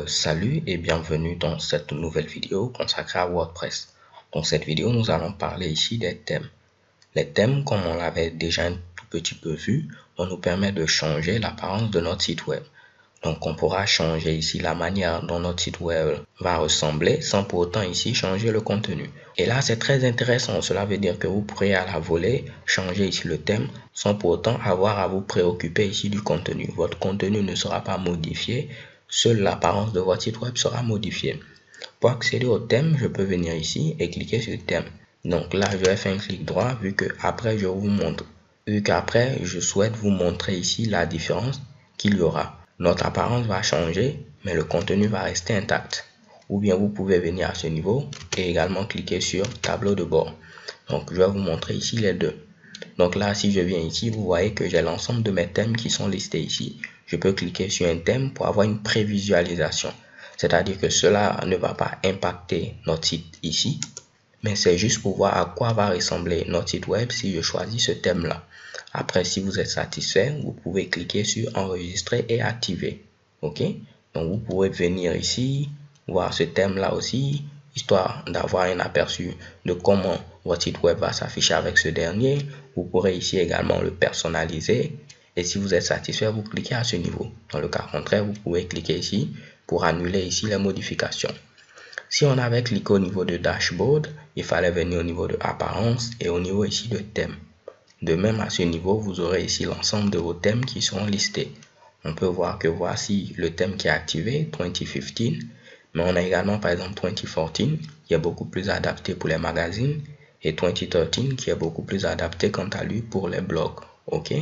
Salut et bienvenue dans cette nouvelle vidéo consacrée à WordPress. Dans cette vidéo, nous allons parler ici des thèmes. Les thèmes, comme on l'avait déjà un tout petit peu vu, vont nous permettre de changer l'apparence de notre site web. Donc, on pourra changer ici la manière dont notre site web va ressembler sans pour autant ici changer le contenu. Et là, c'est très intéressant. Cela veut dire que vous pourrez à la volée changer ici le thème sans pour autant avoir à vous préoccuper ici du contenu. Votre contenu ne sera pas modifié. Seule l'apparence de votre site web sera modifiée. Pour accéder au thème, je peux venir ici et cliquer sur thème. Donc là, je vais faire un clic droit vu que après je vous montre. Vu qu'après, je souhaite vous montrer ici la différence qu'il y aura. Notre apparence va changer, mais le contenu va rester intact. Ou bien vous pouvez venir à ce niveau et également cliquer sur tableau de bord. Donc je vais vous montrer ici les deux. Donc là, si je viens ici, vous voyez que j'ai l'ensemble de mes thèmes qui sont listés ici. Je peux cliquer sur un thème pour avoir une prévisualisation. C'est-à-dire que cela ne va pas impacter notre site ici, mais c'est juste pour voir à quoi va ressembler notre site web si je choisis ce thème-là. Après, si vous êtes satisfait, vous pouvez cliquer sur enregistrer et activer. OK? Donc, vous pouvez venir ici, voir ce thème-là aussi, histoire d'avoir un aperçu de comment votre site web va s'afficher avec ce dernier. Vous pourrez ici également le personnaliser. Et si vous êtes satisfait, vous cliquez à ce niveau. Dans le cas contraire, vous pouvez cliquer ici pour annuler ici les modifications. Si on avait cliqué au niveau de dashboard, il fallait venir au niveau de apparence et au niveau ici de thème. De même à ce niveau, vous aurez ici l'ensemble de vos thèmes qui seront listés. On peut voir que voici le thème qui est activé, 2015, mais on a également par exemple 2014 qui est beaucoup plus adapté pour les magazines et 2013 qui est beaucoup plus adapté quant à lui pour les blogs. OK?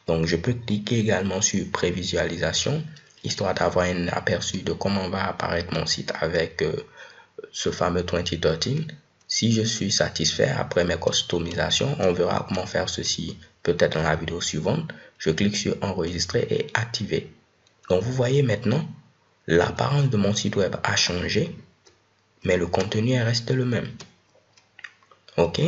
Donc je peux cliquer également sur prévisualisation histoire d'avoir un aperçu de comment va apparaître mon site avec ce fameux 2013. Si je suis satisfait après mes customisations, on verra comment faire ceci peut-être dans la vidéo suivante. Je clique sur enregistrer et activer. Donc vous voyez maintenant, l'apparence de mon site web a changé, mais le contenu reste le même. OK?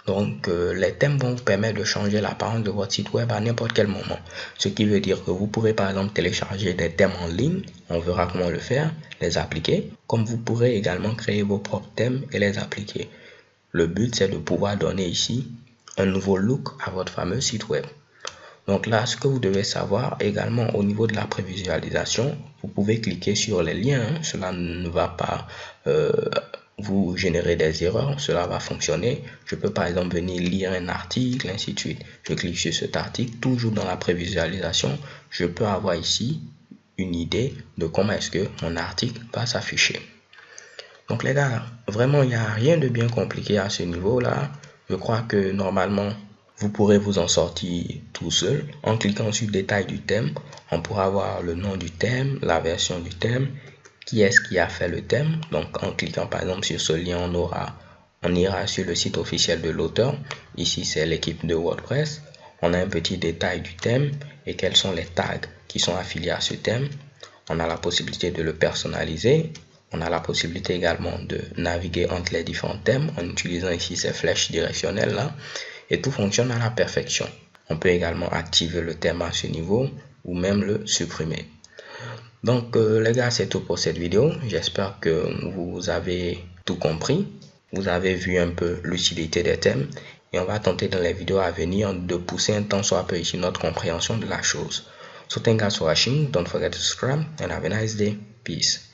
Donc, les thèmes vont vous permettre de changer l'apparence de votre site web à n'importe quel moment. Ce qui veut dire que vous pourrez par exemple télécharger des thèmes en ligne. On verra comment le faire, les appliquer. Comme vous pourrez également créer vos propres thèmes et les appliquer. Le but, c'est de pouvoir donner ici un nouveau look à votre fameux site web. Donc là, ce que vous devez savoir également au niveau de la prévisualisation, vous pouvez cliquer sur les liens. Cela ne va pas vous générer des erreurs, cela va fonctionner. Je peux par exemple venir lire un article, ainsi de suite. Je clique sur cet article, toujours dans la prévisualisation. Je peux avoir ici une idée de comment est-ce que mon article va s'afficher. Donc les gars, vraiment, il n'y a rien de bien compliqué à ce niveau-là. Je crois que normalement, vous pourrez vous en sortir tout seul. En cliquant sur détail du thème, on pourra voir le nom du thème, la version du thème, qui est-ce qui a fait le thème. Donc en cliquant par exemple sur ce lien, on ira sur le site officiel de l'auteur. Ici, c'est l'équipe de WordPress. On a un petit détail du thème et quels sont les tags qui sont affiliés à ce thème. On a la possibilité de le personnaliser. On a la possibilité également de naviguer entre les différents thèmes en utilisant ici ces flèches directionnelles là. Et tout fonctionne à la perfection. On peut également activer le thème à ce niveau ou même le supprimer. Donc les gars, c'est tout pour cette vidéo. J'espère que vous avez tout compris. Vous avez vu un peu l'utilité des thèmes. Et on va tenter dans les vidéos à venir de pousser un tant soit peu ici notre compréhension de la chose. So thank you guys for watching. Don't forget to subscribe and have a nice day. Peace.